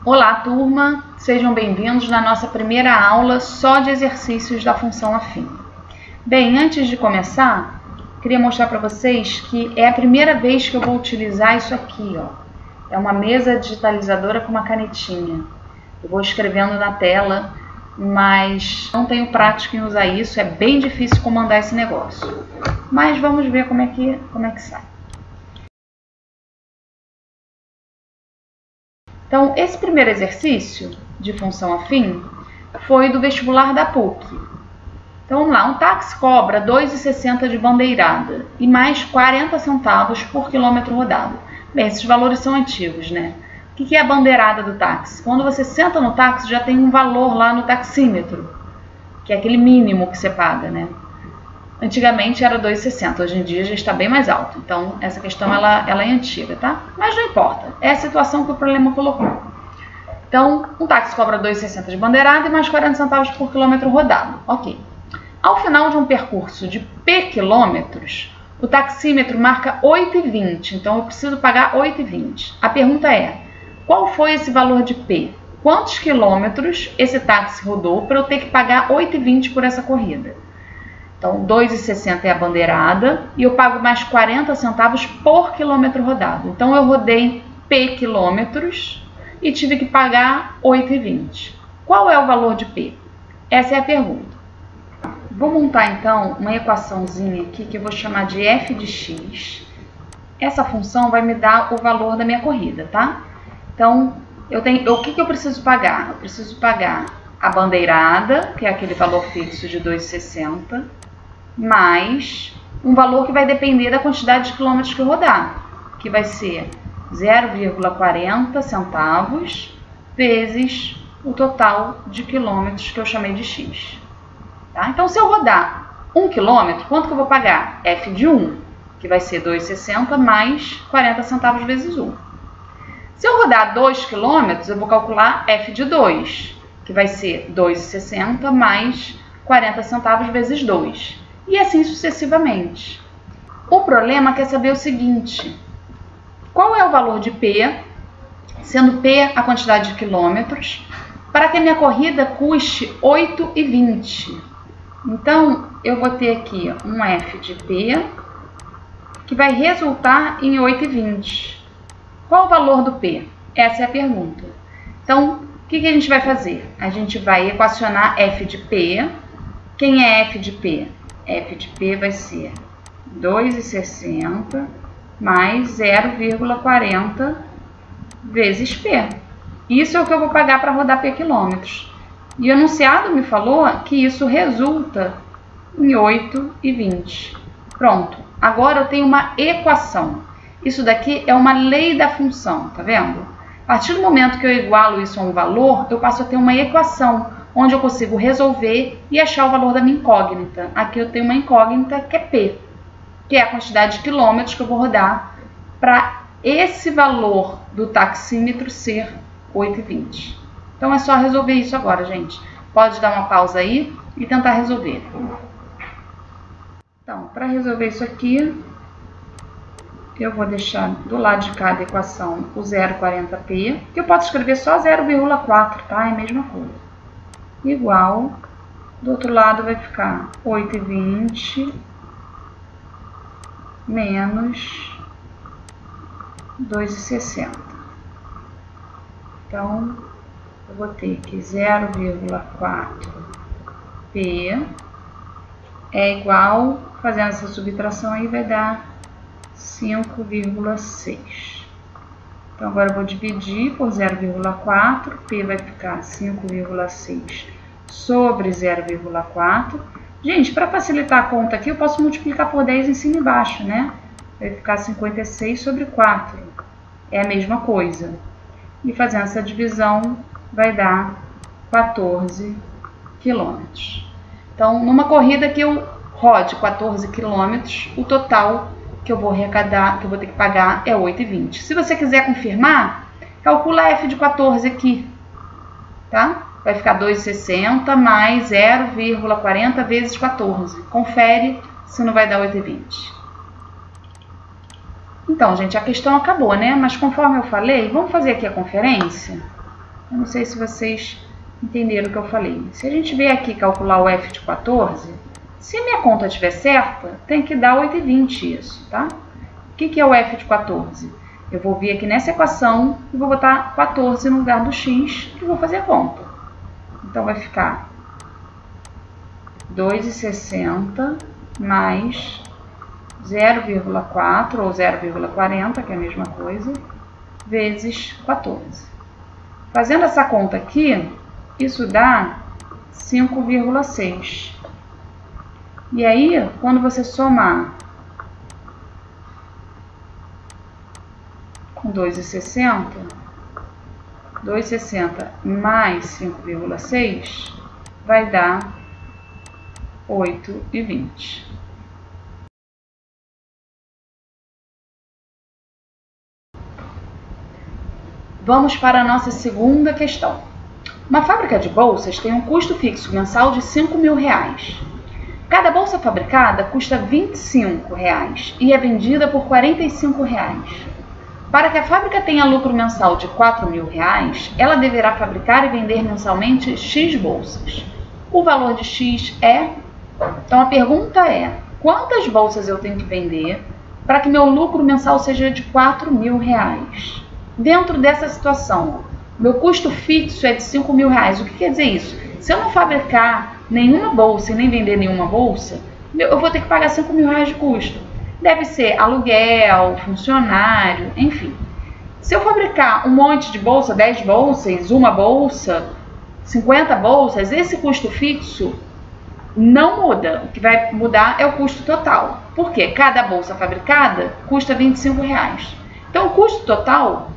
Olá, turma! Sejam bem-vindos na nossa primeira aula só de exercícios da função afim. Bem, antes de começar, queria mostrar para vocês que é a primeira vez que eu vou utilizar isso aqui, ó. É uma mesa digitalizadora com uma canetinha. Eu vou escrevendo na tela, mas não tenho prática em usar isso, é bem difícil comandar esse negócio. Mas vamos ver como é que sai. Então, esse primeiro exercício de função afim foi do vestibular da PUC. Então, vamos lá. Um táxi cobra R$ 2,60 de bandeirada e mais 40 centavos por quilômetro rodado. Bem, esses valores são antigos, né? O que é a bandeirada do táxi? Quando você senta no táxi, já tem um valor lá no taxímetro, que é aquele mínimo que você paga, né? Antigamente era R$ 2,60, hoje em dia já está bem mais alto. Então, essa questão ela é antiga, tá? Mas não importa, é a situação que o problema colocou. Então, um táxi cobra R$ 2,60 de bandeirada e mais 40 centavos por quilômetro rodado. Ok. Ao final de um percurso de P quilômetros, o taxímetro marca 8,20, então eu preciso pagar 8,20. A pergunta é, qual foi esse valor de P? Quantos quilômetros esse táxi rodou para eu ter que pagar 8,20 por essa corrida? Então, R$ 2,60 é a bandeirada e eu pago mais 40 centavos por quilômetro rodado. Então, eu rodei P quilômetros e tive que pagar 8,20. Qual é o valor de P? Essa é a pergunta. Vou montar, então, uma equaçãozinha aqui que eu vou chamar de f de x. Essa função vai me dar o valor da minha corrida, tá? Então, o que eu preciso pagar? Eu preciso pagar a bandeirada, que é aquele valor fixo de R$ 2,60, mais um valor que vai depender da quantidade de quilômetros que eu rodar, que vai ser 0,40 centavos vezes o total de quilômetros que eu chamei de x. Tá? Então, se eu rodar 1 quilômetro, quanto que eu vou pagar? F de 1, que vai ser 2,60 mais 40 centavos vezes 1. Se eu rodar 2 quilômetros, eu vou calcular F de 2, que vai ser 2,60 mais 40 centavos vezes 2. E assim sucessivamente. O problema quer saber o seguinte: qual é o valor de P, sendo P a quantidade de quilômetros, para que a minha corrida custe 8,20? Então, eu vou ter aqui um F de P, que vai resultar em 8,20. Qual o valor do P? Essa é a pergunta. Então, o que a gente vai fazer? A gente vai equacionar F de P. Quem é F de P? F de P vai ser 2,60 mais 0,40 vezes P. Isso é o que eu vou pagar para rodar P quilômetros. E o enunciado me falou que isso resulta em 8,20. Pronto. Agora eu tenho uma equação. Isso daqui é uma lei da função, tá vendo? A partir do momento que eu igualo isso a um valor, eu passo a ter uma equação, onde eu consigo resolver e achar o valor da minha incógnita. Aqui eu tenho uma incógnita que é P, que é a quantidade de quilômetros que eu vou rodar para esse valor do taxímetro ser 8,20. Então é só resolver isso agora, gente. Pode dar uma pausa aí e tentar resolver. Então, para resolver isso aqui, eu vou deixar do lado de cada equação o 0,40p, que eu posso escrever só 0,4, tá? É a mesma coisa. Igual, do outro lado vai ficar 8,20 menos 2,60. Então, eu vou ter que 0,4p é igual, fazendo essa subtração aí, vai dar 5,6. Então, agora eu vou dividir por 0,4, P vai ficar 5,6 sobre 0,4. Gente, para facilitar a conta aqui, eu posso multiplicar por 10 em cima e embaixo, né? Vai ficar 56 sobre 4. É a mesma coisa. E fazendo essa divisão, vai dar 14 quilômetros. Então, numa corrida que eu rode 14 quilômetros, o total que eu vou arrecadar, que eu vou ter que pagar, é 8,20. Se você quiser confirmar, calcula F de 14 aqui, tá? Vai ficar 2,60 mais 0,40 vezes 14. Confere se não vai dar 8,20. Então, gente, a questão acabou, né? Mas conforme eu falei, vamos fazer aqui a conferência? Eu não sei se vocês entenderam o que eu falei. Se a gente vier aqui calcular o f de 14, se a minha conta estiver certa, tem que dar 8,20 isso, tá? O que é o f de 14? Eu vou vir aqui nessa equação e vou botar 14 no lugar do x e vou fazer a conta. Então, vai ficar 2,60 mais 0,4 ou 0,40, que é a mesma coisa, vezes 14. Fazendo essa conta aqui, isso dá 5,6. E aí, quando você somar com 2,60, 2,60 mais 5,6 vai dar 8,20. Vamos para a nossa segunda questão. Uma fábrica de bolsas tem um custo fixo mensal de R$5.000. Cada bolsa fabricada custa R$25 e é vendida por R$45. Para que a fábrica tenha lucro mensal de R$4.000, ela deverá fabricar e vender mensalmente X bolsas. O valor de X é... Então a pergunta é, quantas bolsas eu tenho que vender para que meu lucro mensal seja de R$4.000? Dentro dessa situação, meu custo fixo é de R$5.000. O que quer dizer isso? Se eu não fabricar nenhuma bolsa e nem vender nenhuma bolsa, eu vou ter que pagar R$5.000 de custo. Deve ser aluguel, funcionário, enfim. Se eu fabricar um monte de bolsa, 10 bolsas, uma bolsa, 50 bolsas, esse custo fixo não muda. O que vai mudar é o custo total. Por quê? Cada bolsa fabricada custa R$25. Então, o custo total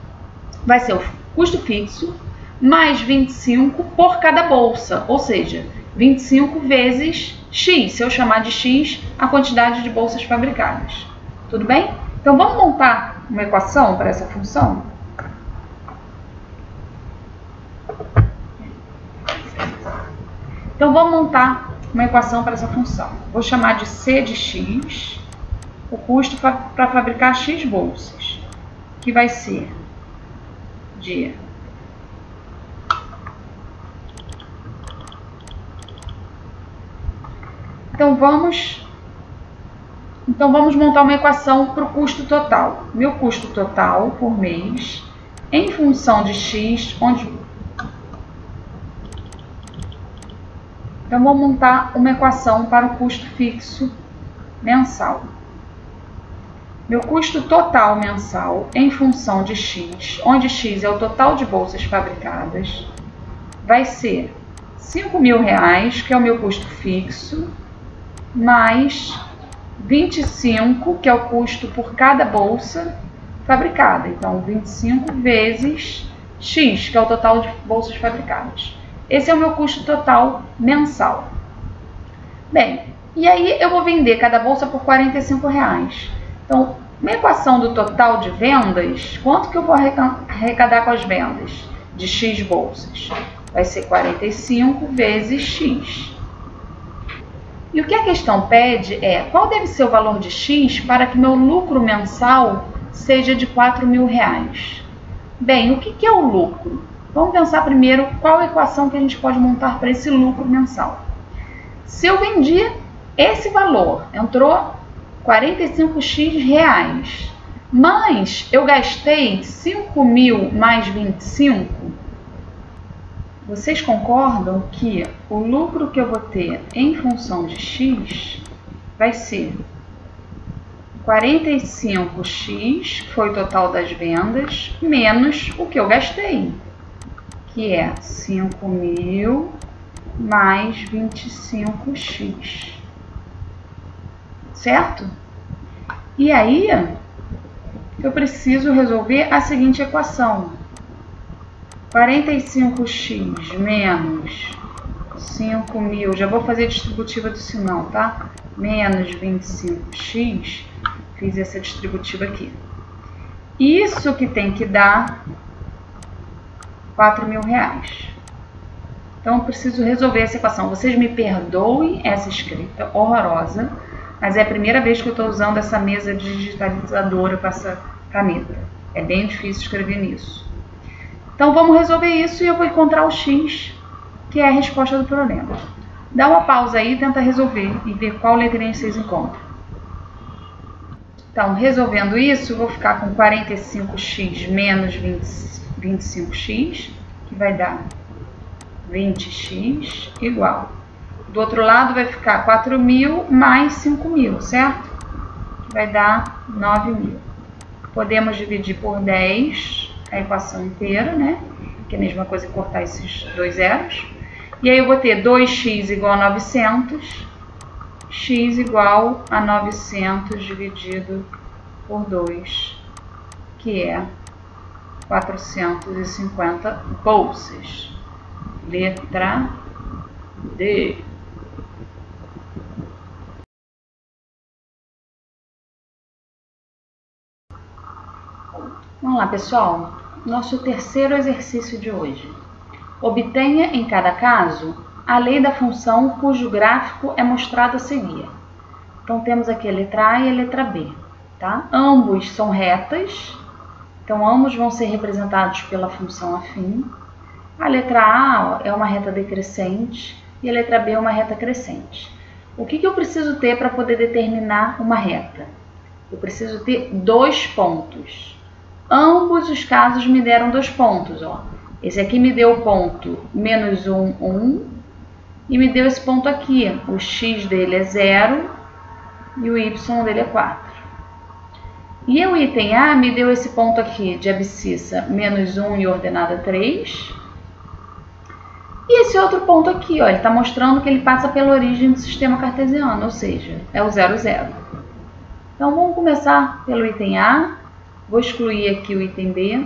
vai ser o custo fixo mais 25 por cada bolsa, ou seja, 25 vezes X, se eu chamar de X a quantidade de bolsas fabricadas. Tudo bem? Então, vamos montar uma equação para essa função? Então, vamos montar uma equação para essa função. Vou chamar de C de X, o custo para fabricar X bolsas, que vai ser de Então vamos montar uma equação para o custo total. Meu custo total por mês em função de X, Então vou montar uma equação para o custo fixo mensal. Meu custo total mensal em função de X, onde X é o total de bolsas fabricadas, vai ser R$5.000, que é o meu custo fixo, mais 25, que é o custo por cada bolsa fabricada. Então, 25 vezes X, que é o total de bolsas fabricadas. Esse é o meu custo total mensal. Bem, e aí eu vou vender cada bolsa por R$45. Então, minha equação do total de vendas, quanto que eu vou arrecadar com as vendas de X bolsas? Vai ser 45 vezes X. E o que a questão pede é, qual deve ser o valor de X para que meu lucro mensal seja de R$4.000? Bem, o que é o lucro? Vamos pensar primeiro qual a equação que a gente pode montar para esse lucro mensal. Se eu vendi esse valor, entrou 45x reais, mas eu gastei 5.000 mais 25, vocês concordam que o lucro que eu vou ter em função de x vai ser 45x, que foi o total das vendas, menos o que eu gastei, que é 5.000 mais 25x. Certo? E aí, eu preciso resolver a seguinte equação. 45x menos 5.000, já vou fazer a distributiva do sinal, tá? Menos 25x, fiz essa distributiva aqui. Isso que tem que dar R$4.000. Então, eu preciso resolver essa equação. Vocês me perdoem essa escrita horrorosa, mas é a primeira vez que eu estou usando essa mesa digitalizadora com essa caneta. É bem difícil escrever nisso. Então, vamos resolver isso e eu vou encontrar o x, que é a resposta do problema. Dá uma pausa aí e tenta resolver e ver qual letrinha vocês encontram. Então, resolvendo isso, eu vou ficar com 45x menos 25x, que vai dar 20x igual. Do outro lado vai ficar 4.000 mais 5.000, certo? Que vai dar 9.000. Podemos dividir por 10 a equação inteira, né? Que é a mesma coisa que cortar esses dois zeros. E aí eu vou ter 2x igual a 900, x igual a 900 dividido por 2, que é 450 bolsas. Letra D. Vamos lá, pessoal. Nosso terceiro exercício de hoje. Obtenha, em cada caso, a lei da função cujo gráfico é mostrado a seguir. Então, temos aqui a letra A e a letra B. Tá? Ambos são retas, então ambos vão ser representados pela função afim. A letra A é uma reta decrescente e a letra B é uma reta crescente. O que eu preciso ter para poder determinar uma reta? Eu preciso ter 2 pontos. Ambos os casos me deram 2 pontos. Ó. Esse aqui me deu o ponto menos 1, 1, e me deu esse ponto aqui. O x dele é 0 e o y dele é 4. E o item A me deu esse ponto aqui de abscissa menos 1 e ordenada 3. E esse outro ponto aqui, ó, ele está mostrando que ele passa pela origem do sistema cartesiano, ou seja, é o 0, 0. Então, vamos começar pelo item A. Vou excluir aqui o item B.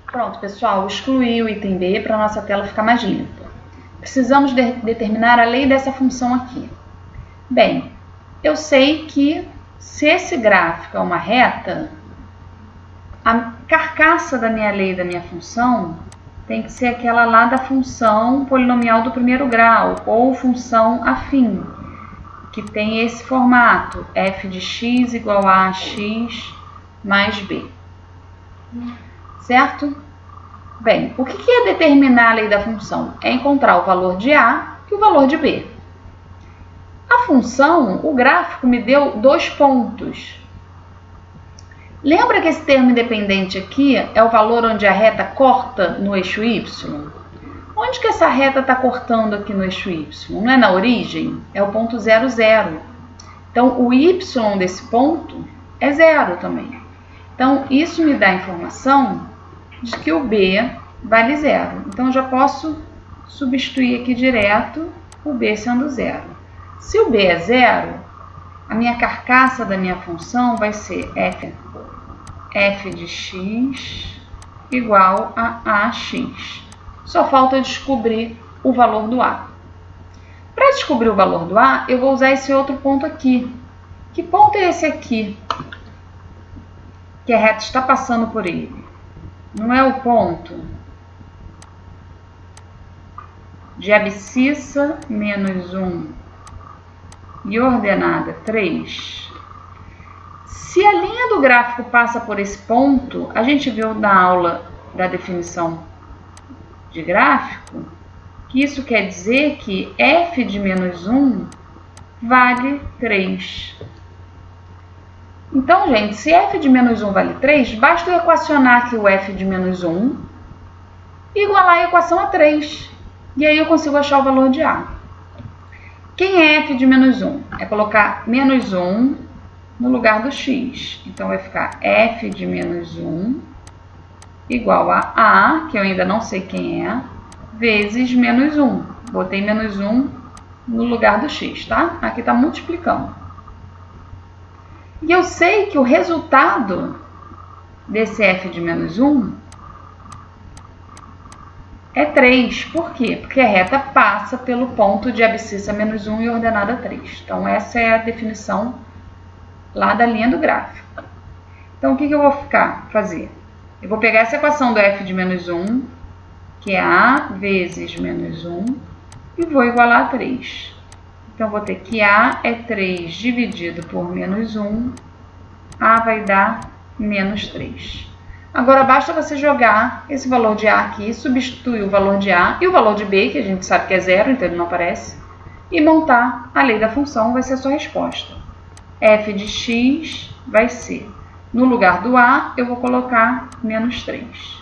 Pronto, pessoal, excluí o item B para a nossa tela ficar mais limpa. Precisamos determinar a lei dessa função aqui. Bem, eu sei que se esse gráfico é uma reta, a carcaça da minha lei da minha função tem que ser aquela lá da função polinomial do primeiro grau, ou função afim, que tem esse formato, f de x igual a x mais b. Certo? Bem, o que é determinar a lei da função? É encontrar o valor de A e o valor de B. A função, o gráfico me deu 2 pontos. Lembra que esse termo independente aqui é o valor onde a reta corta no eixo Y? Onde que essa reta está cortando aqui no eixo Y? Não é na origem? É o ponto 0, 0. Então, o Y desse ponto é 0 também. Então, isso me dá a informação de que o B vale 0. Então, eu já posso substituir aqui direto o B sendo 0. Se o B é 0, a minha carcaça da minha função vai ser f de x igual a ax. Só falta descobrir o valor do A. Para descobrir o valor do A, eu vou usar esse outro ponto aqui. Que ponto é esse aqui? Que a reta está passando por ele. Não é o ponto de abscissa menos 1 e ordenada 3. Se a linha do gráfico passa por esse ponto, a gente viu na aula da definição de gráfico, que isso quer dizer que f de menos 1 vale 3. Então, gente, se f de menos 1 vale 3, basta eu equacionar aqui o f de menos 1 e igualar a equação a 3. E aí eu consigo achar o valor de A. Quem é f de menos 1? É colocar menos 1 no lugar do x. Então, vai ficar f de menos 1 igual a A, que eu ainda não sei quem é, vezes menos 1. Botei menos 1 no lugar do x, tá? Aqui está multiplicando. E eu sei que o resultado desse f de menos 1 é 3. Por quê? Porque a reta passa pelo ponto de abscissa menos 1 e ordenada 3. Então, essa é a definição lá da linha do gráfico. Então, o que eu vou fazer? Eu vou pegar essa equação do f de menos 1, que é A vezes menos 1, e vou igualar a 3. Então, vou ter que A é 3 dividido por menos 1, A vai dar menos 3. Agora basta você jogar esse valor de A aqui, substituir o valor de A e o valor de B, que a gente sabe que é 0, então ele não aparece, e montar a lei da função, vai ser a sua resposta. F de x vai ser, no lugar do A, eu vou colocar menos 3.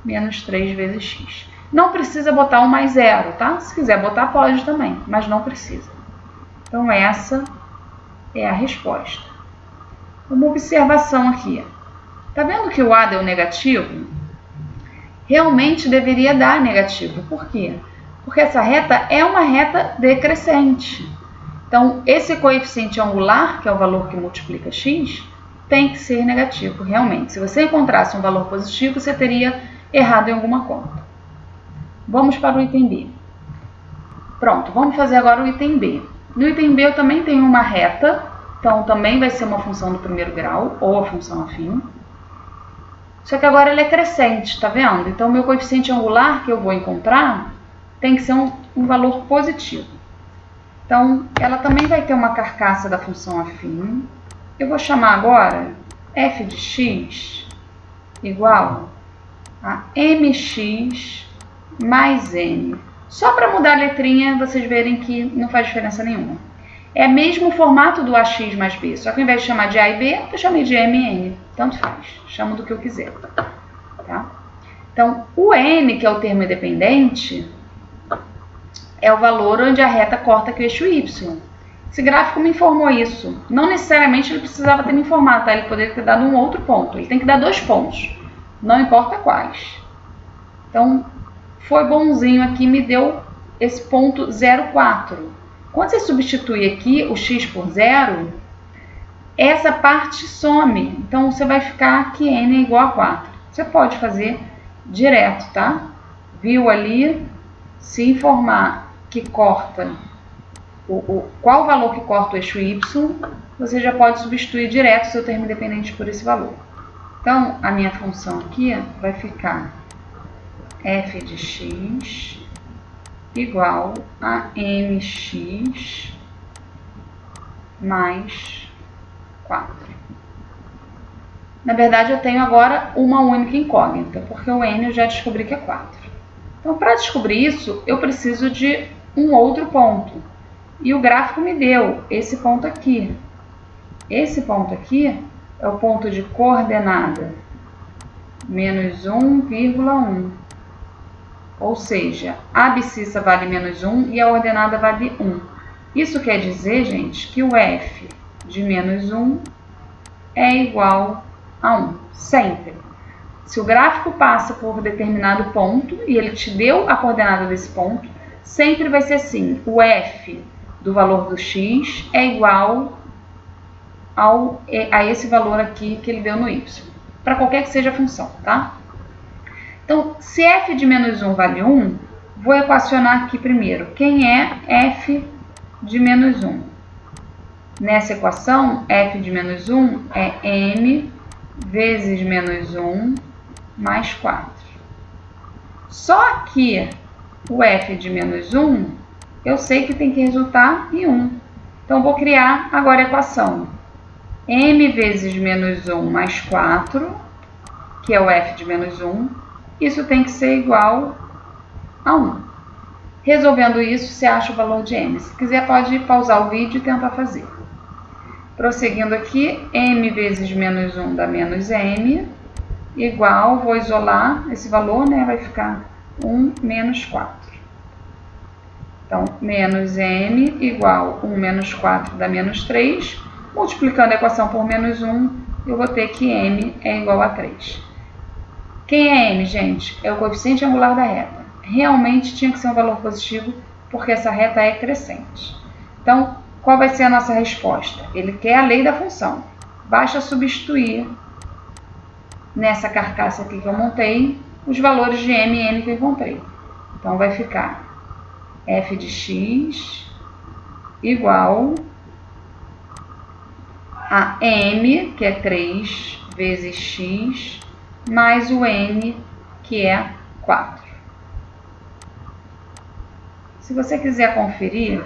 Menos 3 vezes x. Não precisa botar 1 mais 0, tá? Se quiser botar, pode também, mas não precisa. Então, essa é a resposta. Uma observação aqui. Tá vendo que o A deu negativo? Realmente deveria dar negativo. Por quê? Porque essa reta é uma reta decrescente. Então, esse coeficiente angular, que é o valor que multiplica x, tem que ser negativo, realmente. Se você encontrasse um valor positivo, você teria errado em alguma conta. Vamos para o item B. Pronto, vamos fazer agora o item B. No item B eu também tenho uma reta, então também vai ser uma função do primeiro grau, ou a função afim. Só que agora ela é crescente, tá vendo? Então, o meu coeficiente angular que eu vou encontrar tem que ser um valor positivo. Então, ela também vai ter uma carcaça da função afim. Eu vou chamar agora f de x igual a mx mais n. Só para mudar a letrinha, vocês verem que não faz diferença nenhuma. É mesmo o formato do ax mais b, só que ao invés de chamar de a e b, eu chamei de m e n. Tanto faz, chamo do que eu quiser. Tá? Então, o n, que é o termo independente, é o valor onde a reta corta aqui o eixo y. Esse gráfico me informou isso. Não necessariamente ele precisava ter me informado, tá? Ele poderia ter dado um outro ponto. Ele tem que dar 2 pontos, não importa quais. Então, foi bonzinho aqui, me deu esse ponto 0,4. Quando você substitui aqui o x por 0, essa parte some. Então, você vai ficar que n é igual a 4. Você pode fazer direto, tá? Viu ali, se informar que corta, qual o valor que corta o eixo y, você já pode substituir direto o seu termo independente por esse valor. Então, a minha função aqui vai ficar f de x igual a mx mais 4. Na verdade, eu tenho agora uma única incógnita, porque o n eu já descobri que é 4. Então, para descobrir isso, eu preciso de um outro ponto. E o gráfico me deu esse ponto aqui. Esse ponto aqui é o ponto de coordenada menos 1,1. Ou seja, a abscissa vale menos 1 e a ordenada vale 1. Isso quer dizer, gente, que o f de menos 1 é igual a 1, sempre. Se o gráfico passa por determinado ponto e ele te deu a coordenada desse ponto, sempre vai ser assim, o f do valor do x é igual a esse valor aqui que ele deu no y, para qualquer que seja a função, tá? Então, se f de menos 1 vale 1, vou equacionar aqui primeiro quem é f de menos 1. Nessa equação, f de menos 1 é m vezes menos 1 mais 4. Só que o f de menos 1, eu sei que tem que resultar em 1. Então, vou criar agora a equação m vezes menos 1 mais 4, que é o f de menos 1, isso tem que ser igual a 1. Resolvendo isso, você acha o valor de m. Se quiser, pode pausar o vídeo e tentar fazer. Prosseguindo aqui, m vezes menos 1 dá menos m, igual, vou isolar esse valor, né? Vai ficar 1 menos 4. Então, menos m igual 1 menos 4 dá menos 3. Multiplicando a equação por menos 1, eu vou ter que m é igual a 3. Quem é m, gente? É o coeficiente angular da reta. Realmente tinha que ser um valor positivo, porque essa reta é crescente. Então, qual vai ser a nossa resposta? Ele quer a lei da função. Basta substituir nessa carcaça aqui que eu montei os valores de m e n que eu encontrei. Então, vai ficar f de x igual a m, que é 3 vezes x, mais o n, que é 4. Se você quiser conferir,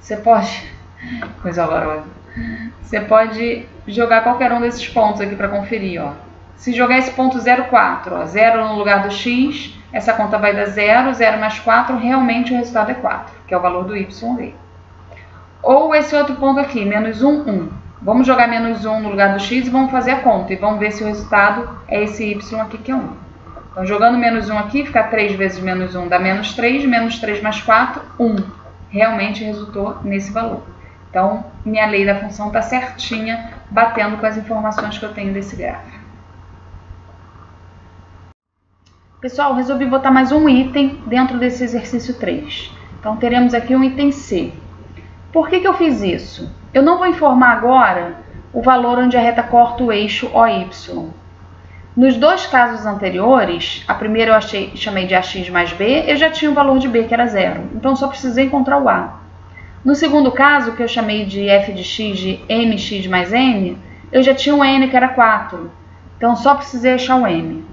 você pode... Coisa horrorosa. Você pode jogar qualquer um desses pontos aqui para conferir, ó. Se jogar esse ponto 0,4, ó, 0 no lugar do x, essa conta vai dar 0, 0 mais 4, realmente o resultado é 4, que é o valor do y dele. Ou esse outro ponto aqui, menos 1, 1. Vamos jogar menos 1 no lugar do x e vamos fazer a conta. E vamos ver se o resultado é esse y aqui, que é 1. Então, jogando menos 1 aqui, fica 3 vezes menos 1 dá menos 3 mais 4, 1. Realmente resultou nesse valor. Então, minha lei da função está certinha, batendo com as informações que eu tenho desse gráfico. Pessoal, resolvi botar mais um item dentro desse exercício 3. Então, teremos aqui um item C. Por que eu fiz isso? Eu não vou informar agora o valor onde a reta corta o eixo OY. Nos dois casos anteriores, a primeira eu chamei de AX mais B, eu já tinha o valor de B, que era 0. Então, só precisei encontrar o A. No segundo caso, que eu chamei de f de x de mx mais n, eu já tinha o n, que era 4. Então, só precisei achar o m.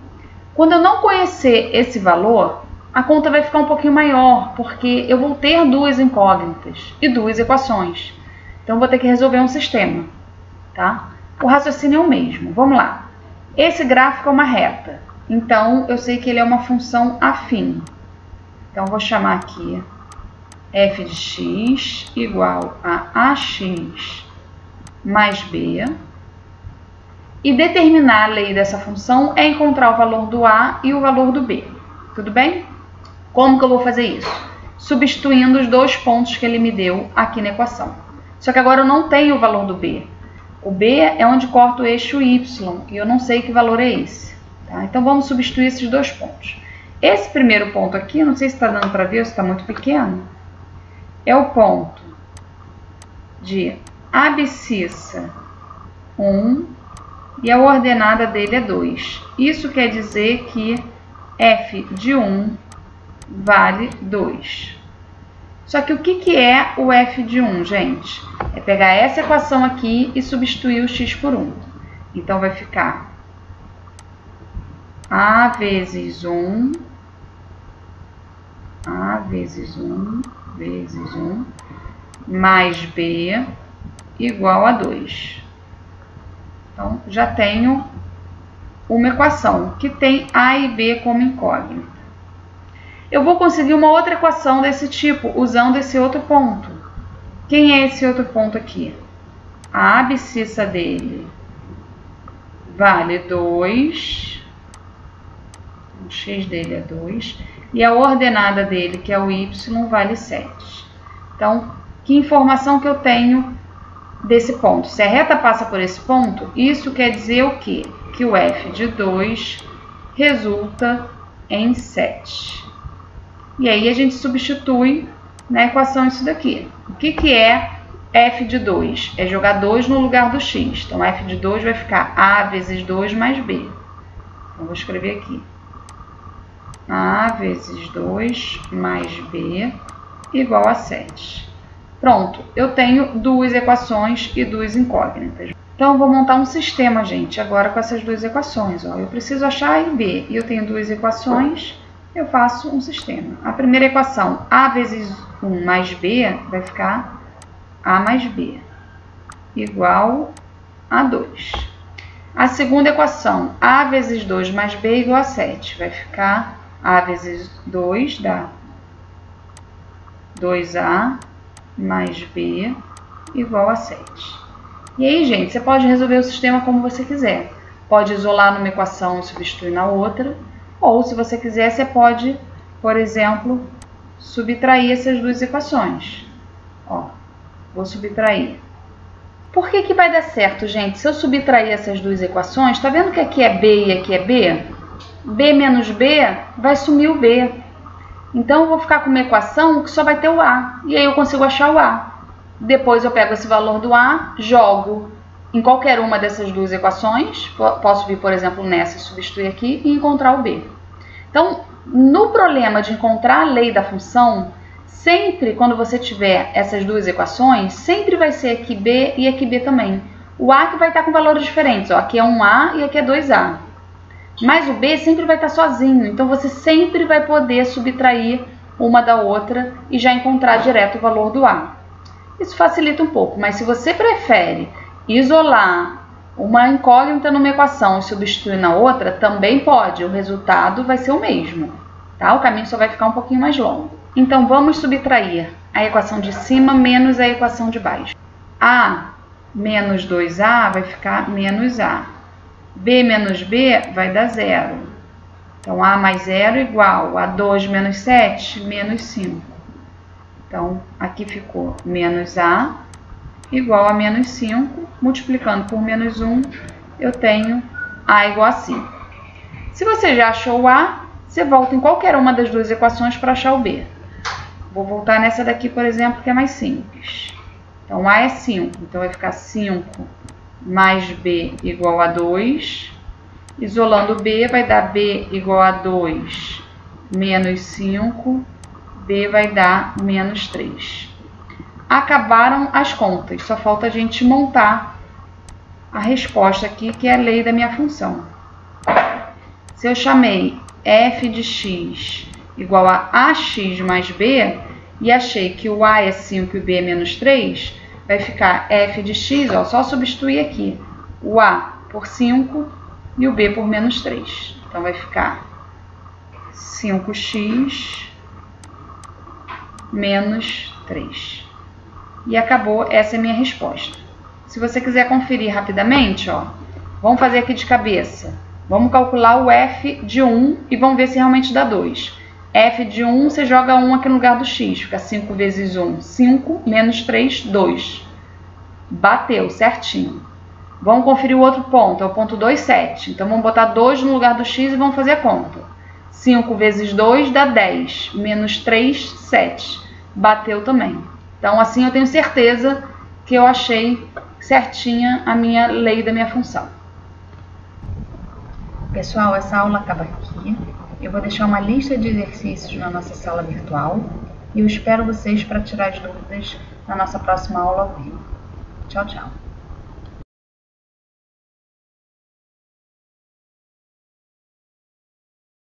Quando eu não conhecer esse valor, a conta vai ficar um pouquinho maior, porque eu vou ter duas incógnitas e duas equações. Então, eu vou ter que resolver um sistema, tá? O raciocínio é o mesmo. Vamos lá. Esse gráfico é uma reta, então eu sei que ele é uma função afim. Então, eu vou chamar aqui f de x igual a ax mais b. E determinar a lei dessa função é encontrar o valor do a e o valor do b. Tudo bem? Como que eu vou fazer isso? Substituindo os dois pontos que ele me deu aqui na equação. Só que agora eu não tenho o valor do b. O b é onde corta o eixo y e eu não sei que valor é esse. Tá? Então vamos substituir esses dois pontos. Esse primeiro ponto aqui, não sei se está dando para ver ou se está muito pequeno, é o ponto de abscissa 1 e a ordenada dele é 2. Isso quer dizer que f de 1 vale 2. Só que o que é o f de 1, gente? É pegar essa equação aqui e substituir o x por 1. Então, vai ficar a vezes 1, mais b igual a 2. Então, já tenho uma equação que tem a e b como incógnita. Eu vou conseguir uma outra equação desse tipo, usando esse outro ponto. Quem é esse outro ponto aqui? A abscissa dele vale 2, o x dele é 2, e a ordenada dele, que é o y, vale 7. Então, que informação que eu tenho desse ponto? Se a reta passa por esse ponto, isso quer dizer o quê? Que o f de 2 resulta em 7. E aí a gente substitui na equação isso daqui. O que é f de 2? É jogar 2 no lugar do x. Então, f de 2 vai ficar a vezes 2 mais b. Então, vou escrever aqui. A vezes 2 mais b igual a 7. Pronto, eu tenho duas equações e duas incógnitas. Então, eu vou montar um sistema, gente, agora com essas duas equações. Ó. Eu preciso achar a e b, e eu tenho duas equações, eu faço um sistema. A primeira equação, a vezes 1 mais b, vai ficar a mais b, igual a 2. A segunda equação, a vezes 2 mais b igual a 7, vai ficar a vezes 2 dá 2a mais b igual a 7. E aí, gente, você pode resolver o sistema como você quiser. Pode isolar numa equação e substituir na outra. Ou, se você quiser, você pode, por exemplo, subtrair essas duas equações. Ó, vou subtrair. Por que vai dar certo, gente? Se eu subtrair essas duas equações, tá vendo que aqui é b e aqui é b? B menos b vai sumir o b. Então, eu vou ficar com uma equação que só vai ter o a. E aí eu consigo achar o a. Depois eu pego esse valor do a, jogo em qualquer uma dessas duas equações. Posso vir, por exemplo, nessa e substituir aqui e encontrar o b. Então, no problema de encontrar a lei da função, sempre quando você tiver essas duas equações, sempre vai ser aqui b e aqui b também. O a que vai estar com valores diferentes. Ó, aqui é 1a e aqui é 2a. Mas o b sempre vai estar sozinho. Então, você sempre vai poder subtrair uma da outra e já encontrar direto o valor do a. Isso facilita um pouco, mas se você prefere isolar uma incógnita numa equação e substituir na outra, também pode. O resultado vai ser o mesmo, tá? O caminho só vai ficar um pouquinho mais longo. Então, vamos subtrair a equação de cima menos a equação de baixo. A menos 2A vai ficar menos A. B menos B vai dar 0. Então, A mais 0 igual a 2 menos 7, menos 5. Então, aqui ficou menos A igual a menos 5. Multiplicando por menos 1, eu tenho A igual a 5. Se você já achou o A, você volta em qualquer uma das duas equações para achar o B. Vou voltar nessa daqui, por exemplo, que é mais simples. Então, A é 5. Então, vai ficar 5 mais B igual a 2. Isolando B, vai dar B igual a 2 menos 5. B vai dar menos 3. Acabaram as contas. Só falta a gente montar a resposta aqui, que é a lei da minha função. Se eu chamei f de x igual a ax mais b, e achei que o a é 5 e o b é menos 3, vai ficar f de x, ó, só substituir aqui o a por 5 e o b por menos 3. Então, vai ficar 5x menos 3. E acabou, essa é a minha resposta. Se você quiser conferir rapidamente, ó, vamos fazer aqui de cabeça. Vamos calcular o f de 1 e vamos ver se realmente dá 2. F de 1, você joga 1 aqui no lugar do x. Fica 5 vezes 1, 5, menos 3, 2. Bateu, certinho. Vamos conferir o outro ponto, é o ponto 2, 7. Então, vamos botar 2 no lugar do x e vamos fazer a conta. 5 vezes 2 dá 10, menos 3, 7. Bateu também. Então, assim eu tenho certeza que eu achei certinha a minha lei da minha função. Pessoal, essa aula acaba aqui. Eu vou deixar uma lista de exercícios na nossa sala virtual e eu espero vocês para tirar as dúvidas na nossa próxima aula ao vivo. Tchau, tchau!